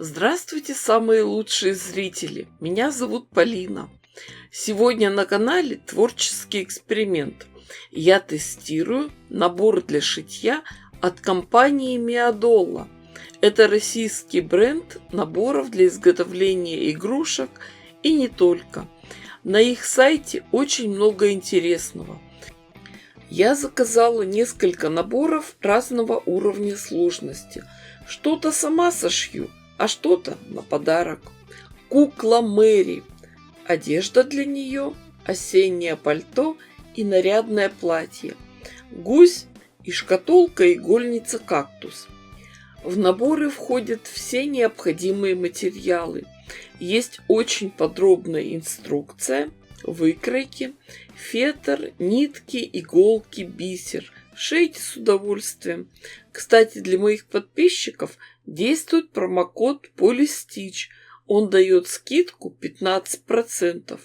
Здравствуйте, самые лучшие зрители! Меня зовут Полина. Сегодня на канале творческий эксперимент. Я тестирую набор для шитья от компании Миадолла. Это российский бренд наборов для изготовления игрушек и не только. На их сайте очень много интересного. Я заказала несколько наборов разного уровня сложности. Что-то сама сошью, а что-то на подарок. Кукла Мэри. Одежда для нее, осеннее пальто и нарядное платье. Гусь и шкатулка-игольница кактус. В наборы входят все необходимые материалы. Есть очень подробная инструкция, выкройки, фетр, нитки, иголки, бисер. Шейте с удовольствием. Кстати, для моих подписчиков действует промокод POLYSTITCH. Он дает скидку 15%.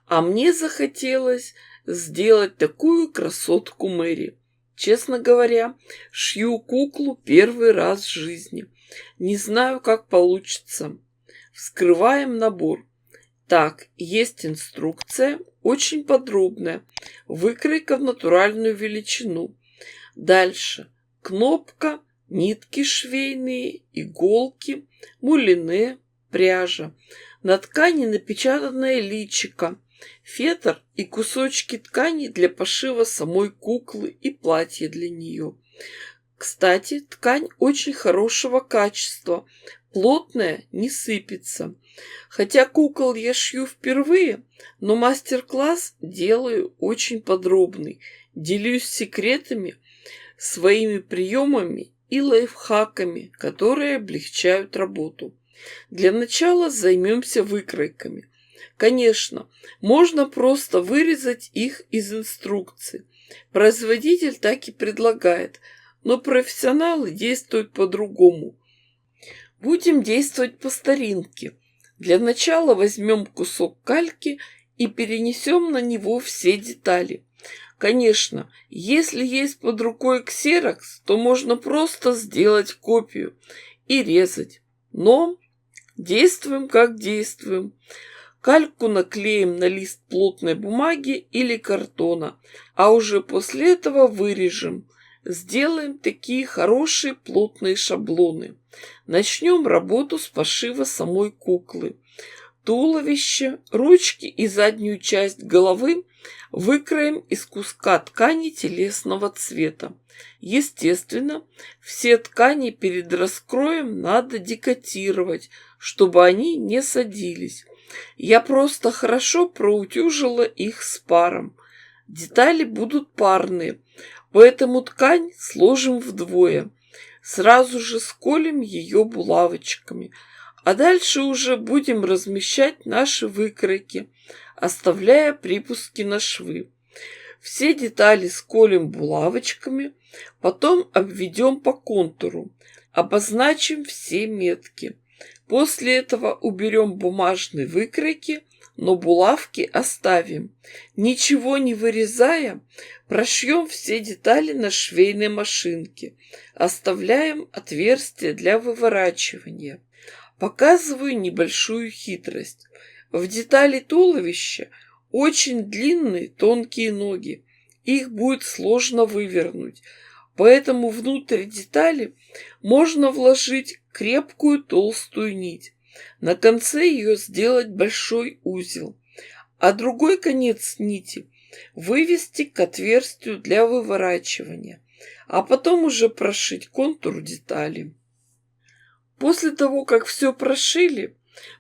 А мне захотелось сделать такую красотку Мэри. Честно говоря, шью куклу первый раз в жизни. Не знаю, как получится. Вскрываем набор. Так, есть инструкция, очень подробная. Выкройка в натуральную величину. Дальше кнопка, нитки швейные, иголки, мулине, пряжа. На ткани напечатанное личико, фетр и кусочки ткани для пошива самой куклы и платья для нее. Кстати, ткань очень хорошего качества, плотная, не сыпется. Хотя кукол я шью впервые, но мастер-класс делаю очень подробный. Делюсь секретами, своими приемами и лайфхаками, которые облегчают работу. Для начала займемся выкройками. Конечно, можно просто вырезать их из инструкции. Производитель так и предлагает, но профессионалы действуют по-другому. Будем действовать по старинке. Для начала возьмем кусок кальки и перенесем на него все детали. Конечно, если есть под рукой ксерокс, то можно просто сделать копию и резать. Но действуем как действуем. Кальку наклеим на лист плотной бумаги или картона, а уже после этого вырежем. Сделаем такие хорошие плотные шаблоны. Начнем работу с пошива самой куклы. Туловище, ручки и заднюю часть головы выкроем из куска ткани телесного цвета. Естественно, все ткани перед раскроем надо декотировать, чтобы они не садились. Я просто хорошо проутюжила их с паром. Детали будут парные, поэтому ткань сложим вдвое. Сразу же сколем ее булавочками. А дальше уже будем размещать наши выкройки, оставляя припуски на швы. Все детали сколем булавочками, потом обведем по контуру, обозначим все метки. После этого уберем бумажные выкройки, но булавки оставим. Ничего не вырезая, прошьем все детали на швейной машинке. Оставляем отверстие для выворачивания. Показываю небольшую хитрость. В детали туловища очень длинные тонкие ноги. Их будет сложно вывернуть. Поэтому внутрь детали можно вложить крепкую толстую нить. На конце ее сделать большой узел, а другой конец нити вывести к отверстию для выворачивания, а потом уже прошить контур детали. После того, как все прошили,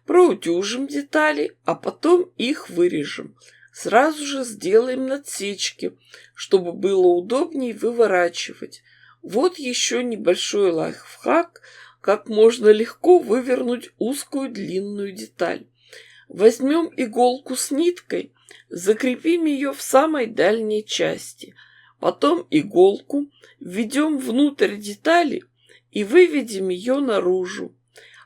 проутюжим детали, а потом их вырежем. Сразу же сделаем надсечки, чтобы было удобнее выворачивать. Вот еще небольшой лайфхак, как можно легко вывернуть узкую длинную деталь. Возьмем иголку с ниткой, закрепим ее в самой дальней части. Потом иголку введем внутрь детали и выведем ее наружу.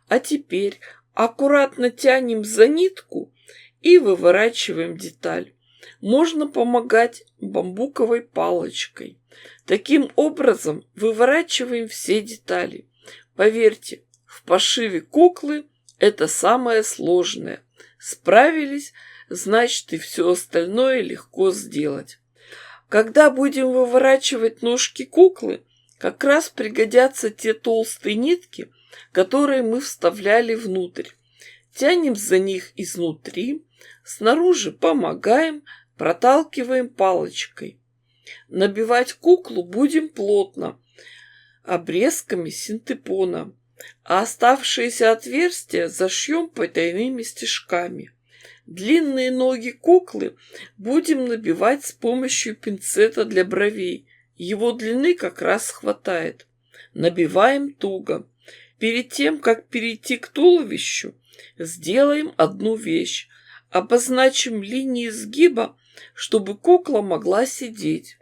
А теперь аккуратно тянем за нитку и выворачиваем деталь. Можно помогать бамбуковой палочкой. Таким образом выворачиваем все детали. Поверьте, В пошиве куклы это самое сложное. Справились, значит и все остальное легко сделать. Когда будем выворачивать ножки куклы, как раз пригодятся те толстые нитки, которые мы вставляли внутрь. Тянем за них изнутри, снаружи помогаем, проталкиваем палочкой. Набивать куклу будем плотно, обрезками синтепона, а оставшиеся отверстия зашьем потайными стежками. Длинные ноги куклы будем набивать с помощью пинцета для бровей. Его длины как раз хватает. Набиваем туго. Перед тем, как перейти к туловищу, сделаем одну вещь. Обозначим линии сгиба, чтобы кукла могла сидеть.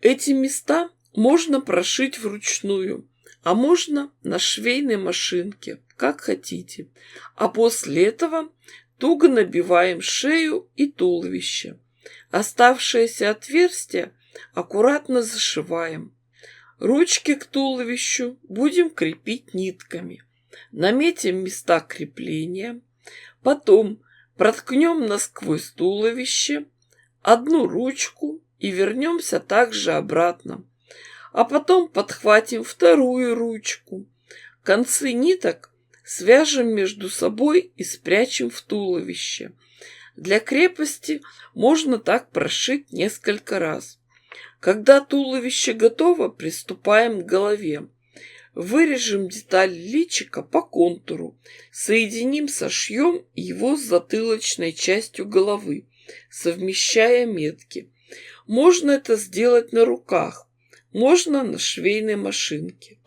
Эти места можно прошить вручную, а можно на швейной машинке, как хотите. А после этого туго набиваем шею и туловище. Оставшиеся отверстия аккуратно зашиваем. Ручки к туловищу будем крепить нитками. Наметим места крепления. Потом проткнем насквозь туловище, одну ручку и вернемся также обратно. А потом подхватим вторую ручку. Концы ниток свяжем между собой и спрячем в туловище. Для крепости можно так прошить несколько раз. Когда туловище готово, приступаем к голове. Вырежем деталь личика по контуру, соединим, сошьем его с затылочной частью головы, совмещая метки. Можно это сделать на руках, можно на швейной машинке.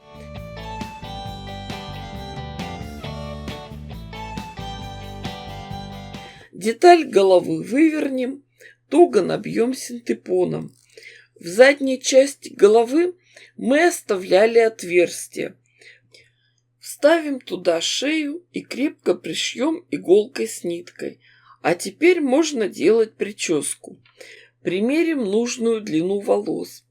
Деталь головы вывернем, туго набьем синтепоном. В задней части головы мы оставляли отверстие. Вставим туда шею и крепко пришьем иголкой с ниткой. А теперь можно делать прическу. Примерим нужную длину волос.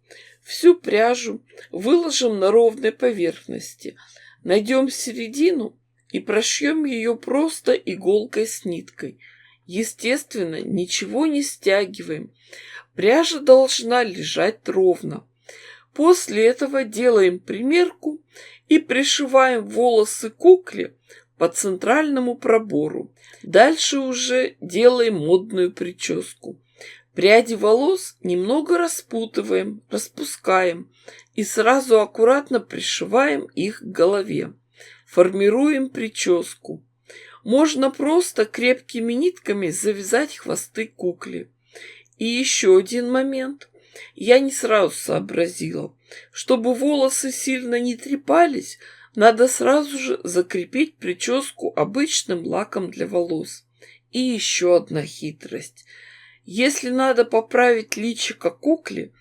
Всю пряжу выложим на ровной поверхности. Найдем середину и прошьем ее просто иголкой с ниткой. Естественно, ничего не стягиваем. Пряжа должна лежать ровно. После этого делаем примерку и пришиваем волосы кукле по центральному пробору. Дальше уже делаем модную прическу. Пряди волос немного распутываем, распускаем и сразу аккуратно пришиваем их к голове. Формируем прическу. Можно просто крепкими нитками завязать хвосты кукле. И еще один момент. Я не сразу сообразила. Чтобы волосы сильно не трепались, надо сразу же закрепить прическу обычным лаком для волос. И еще одна хитрость. Если надо поправить личико кукле,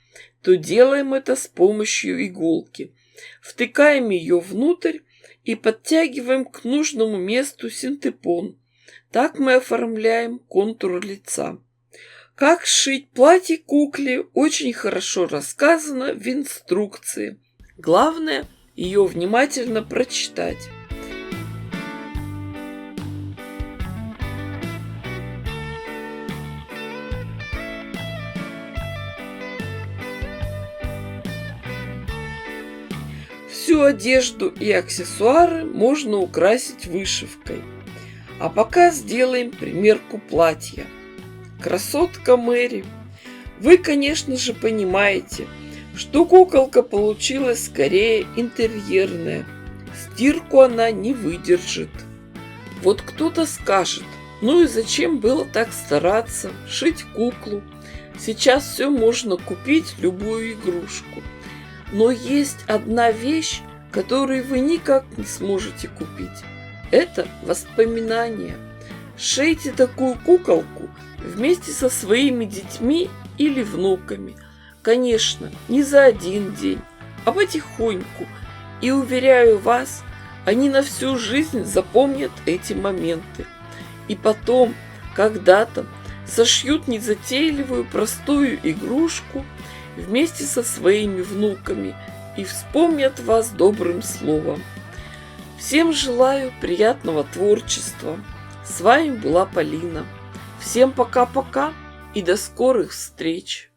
то делаем это с помощью иголки. Втыкаем ее внутрь и подтягиваем к нужному месту синтепон. Так мы оформляем контур лица. Как сшить платье кукле очень хорошо рассказано в инструкции. Главное ее внимательно прочитать. Всю одежду и аксессуары можно украсить вышивкой. А пока сделаем примерку платья. Красотка Мэри. Вы, конечно же, понимаете, что куколка получилась скорее интерьерная. Стирку она не выдержит. Вот кто-то скажет, ну и зачем было так стараться, шить куклу? Сейчас все можно купить, любую игрушку. Но есть одна вещь, которую вы никак не сможете купить. Это воспоминания. Шейте такую куколку вместе со своими детьми или внуками. Конечно, не за один день, а потихоньку. И уверяю вас, они на всю жизнь запомнят эти моменты. И потом, когда-то, сошьют незатейливую простую игрушку вместе со своими внуками и вспомнят вас добрым словом. Всем желаю приятного творчества. С вами была Полина. Всем пока-пока и до скорых встреч!